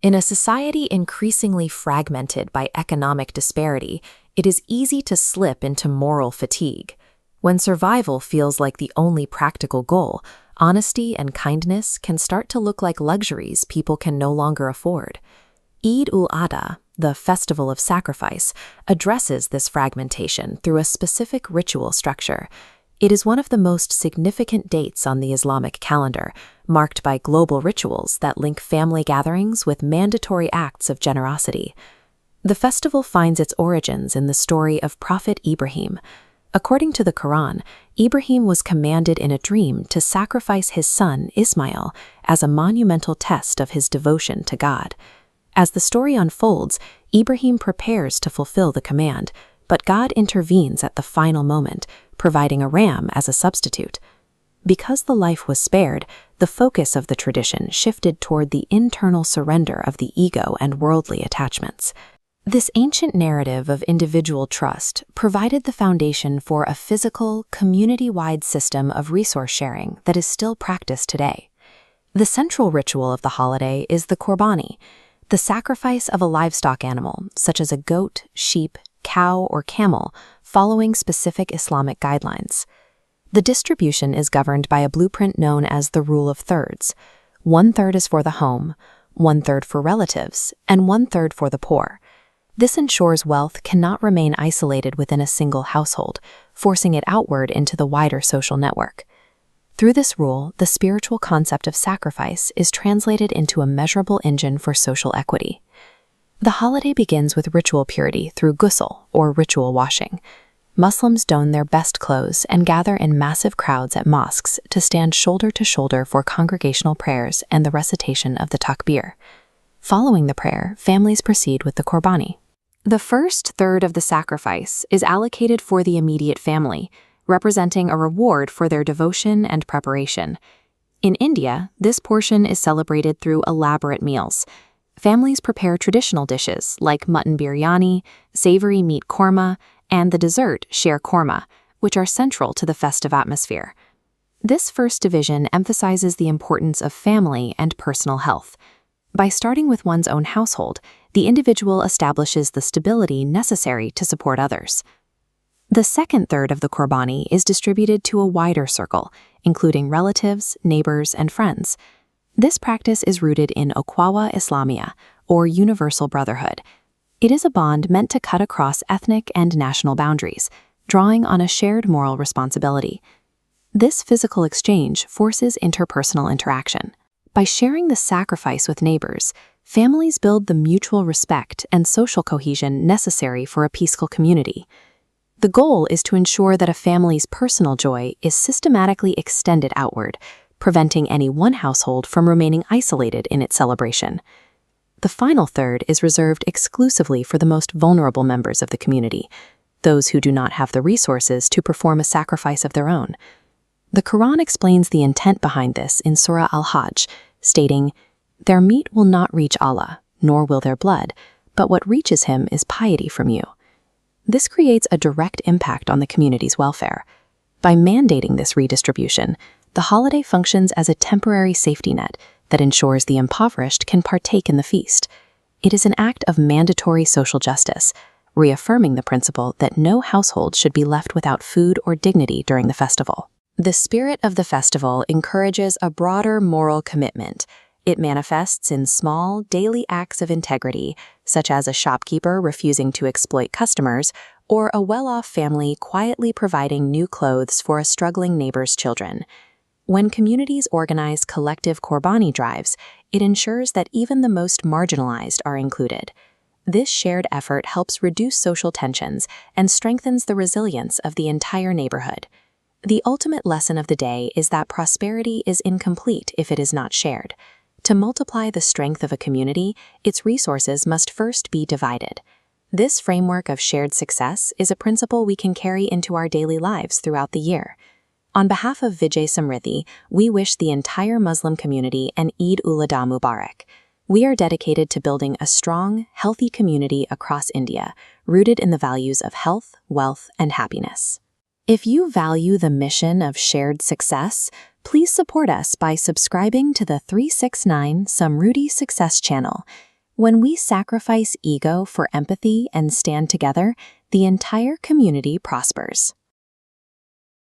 In a society increasingly fragmented by economic disparity, it is easy to slip into moral fatigue. When survival feels like the only practical goal, honesty and kindness can start to look like luxuries people can no longer afford. Eid ul-Adha, the festival of sacrifice, addresses this fragmentation through a specific ritual structure. It is one of the most significant dates on the Islamic calendar, marked by global rituals that link family gatherings with mandatory acts of generosity. The festival finds its origins in the story of Prophet Ibrahim. According to the Quran, Ibrahim was commanded in a dream to sacrifice his son Ismail as a monumental test of his devotion to God. As the story unfolds, Ibrahim prepares to fulfill the command, but God intervenes at the final moment, providing a ram as a substitute. Because the life was spared, the focus of the tradition shifted toward the internal surrender of the ego and worldly attachments. This ancient narrative of individual trust provided the foundation for a physical, community-wide system of resource sharing that is still practiced today. The central ritual of the holiday is the qurbani, the sacrifice of a livestock animal, such as a goat, sheep, cow, or camel, following specific Islamic guidelines. The distribution is governed by a blueprint known as the rule of thirds. 1/3 is for the home, 1/3 for relatives, and 1/3 for the poor. This ensures wealth cannot remain isolated within a single household, forcing it outward into the wider social network. Through this rule, the spiritual concept of sacrifice is translated into a measurable engine for social equity. The holiday begins with ritual purity through ghusl, or ritual washing. Muslims don their best clothes and gather in massive crowds at mosques to stand shoulder to shoulder for congregational prayers and the recitation of the takbir. Following the prayer, families proceed with the qurbani. The first third of the sacrifice is allocated for the immediate family, representing a reward for their devotion and preparation. In India, this portion is celebrated through elaborate meals. Families prepare traditional dishes like mutton biryani, savory meat korma, and the dessert sheer korma, which are central to the festive atmosphere. This first division emphasizes the importance of family and personal health. By starting with one's own household, the individual establishes the stability necessary to support others. The second third of the qurbani is distributed to a wider circle, including relatives, neighbors, and friends. This practice is rooted in Ukhuwah Islamiyah, or universal brotherhood. It is a bond meant to cut across ethnic and national boundaries, drawing on a shared moral responsibility. This physical exchange forces interpersonal interaction. By sharing the sacrifice with neighbors, families build the mutual respect and social cohesion necessary for a peaceful community. The goal is to ensure that a family's personal joy is systematically extended outward, preventing any one household from remaining isolated in its celebration. The final third is reserved exclusively for the most vulnerable members of the community, those who do not have the resources to perform a sacrifice of their own. The Quran explains the intent behind this in Surah Al-Hajj, stating, "Their meat will not reach Allah, nor will their blood, but what reaches him is piety from you." This creates a direct impact on the community's welfare. By mandating this redistribution, the holiday functions as a temporary safety net that ensures the impoverished can partake in the feast. It is an act of mandatory social justice, reaffirming the principle that no household should be left without food or dignity during the festival. The spirit of the festival encourages a broader moral commitment. It manifests in small, daily acts of integrity, such as a shopkeeper refusing to exploit customers, or a well-off family quietly providing new clothes for a struggling neighbor's children. When communities organize collective qurbani drives, it ensures that even the most marginalized are included. This shared effort helps reduce social tensions and strengthens the resilience of the entire neighborhood. The ultimate lesson of the day is that prosperity is incomplete if it is not shared. To multiply the strength of a community, its resources must first be divided. This framework of shared success is a principle we can carry into our daily lives throughout the year. On behalf of Vijay Samruddhi, we wish the entire Muslim community an Eid ul-Adha Mubarak. We are dedicated to building a strong, healthy community across India, rooted in the values of health, wealth, and happiness. If you value the mission of shared success, please support us by subscribing to the 369 Samruddhi Success channel. When we sacrifice ego for empathy and stand together, the entire community prospers.